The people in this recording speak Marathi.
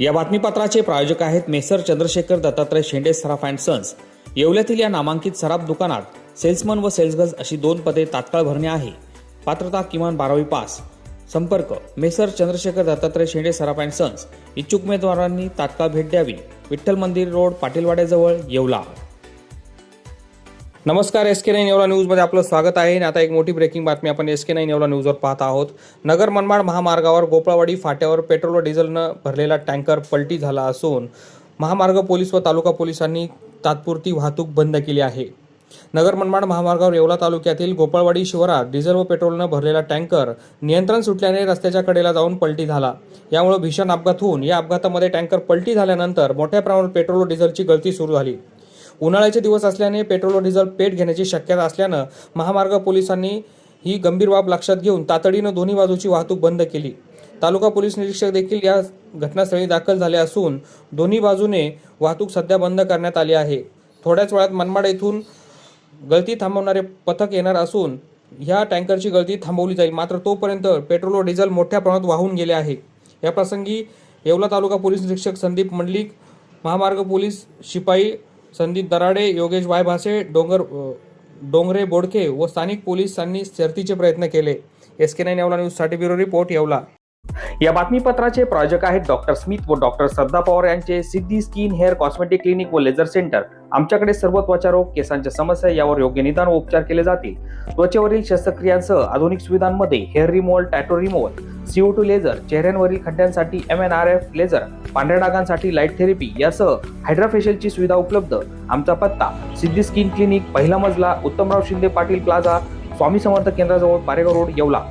या बातमीपत्राचे प्रायोजक आहेत messrs Chandrashekhar Dattatray Shende Saraf and sons. येवल्यातील या नामांकित सराफ दुकानात सेल्समन व सेल्सगर्ल्स अशी 2 पदे तात्काळ भरणे आहे। पात्रता किमान 12वी पास। संपर्क messrs Chandrashekhar Dattatray Shende Saraf and sons. इच्छुक उमेदवारांनी तात्काळ भेट द्यावी। विठ्ठल मंदिर रोड, पाटीलवाड्याजवळ, येवला। नमस्कार, SK9 येवला न्यूजमध्ये आपलं स्वागत आहे। आता एक मोठी ब्रेकिंग बातमी आपण SK9 येवला न्यूजवर पाहत आहोत। नगर मनमाड महामार्गावर गोपाळवाडी फाट्यावर पेट्रोल व डिझेलनं भरलेला टँकर पलटी झाला असून महामार्ग पोलीस व तालुका पोलिसांनी तात्पुरती वाहतूक बंद केली आहे। नगर मनमाड महामार्गावर येवला तालुक्यातील गोपाळवाडी शिवारात डिझेल व पेट्रोलनं भरलेला टँकर नियंत्रण सुटल्याने रस्त्याच्या कडेला जाऊन पलटी झाला। यामुळे भीषण अपघात होऊन या अपघातामध्ये टँकर पलटी झाल्यानंतर मोठ्या प्रमाणात पेट्रोल व डिझेलची गळती सुरू झाली। उन्हाळ्याचे दिवस असल्याने पेट्रोल व डिझेल पेट घेण्याची शक्यता असल्यानं महामार्ग पोलिसांनी ही गंभीर बाब लक्षात घेऊन तातडीनं दोन्ही बाजूची वाहतूक बंद केली। तालुका पोलीस निरीक्षक देखील या घटनास्थळी दाखल झाले असून दोन्ही बाजूने वाहतूक सध्या बंद करण्यात आली आहे। थोड्याच वेळात मनमाड येथून गळती थांबवणारे पथक येणार असून ह्या टँकरची गळती थांबवली जाईल। मात्र तोपर्यंत पेट्रोल व डिझेल मोठ्या प्रमाणात वाहून गेले आहे। या प्रसंगी येवला तालुका पोलीस निरीक्षक संदीप मंडलिक, महामार्ग पोलीस शिपाई संदीप दराडे, योगेश वाय भासे, डोंगरे बोडके व स्थानिक पोलिसांनी शर्थीचे प्रयत्न केले। SK9 येवला न्यूजसाठी ब्युरो रिपोर्ट, येवला। या बातमीपत्राचे प्रायोजक आहेत डॉक्टर स्मिथ व डॉक्टर श्रद्धा पवार यांचे सिद्धी स्किन हेअर कॉस्मेटिक क्लिनिक व लेझर सेंटर। आमच्याकडे सर्व त्वचा रोग, केसांच्या समस्या यावर योग्य निदान व उपचार केले जातील। त्वचेवरील शस्त्रक्रियांसह आधुनिक सुविधांमध्ये hair removal, tattoo removal, CO2 laser, चेहऱ्यांवरील खड्ड्यांसाठी MNRF लेझर, पांढऱ्या डागांसाठी लाईट थेरपी यासह हायड्राफेशियलची सुविधा उपलब्ध। आमचा पत्ता सिद्धी स्किन क्लिनिक, पहिला मजला, उत्तमराव शिंदे पाटील प्लाझा, स्वामी समर्थ केंद्राजवळ, पारेगाव रोड, येवला।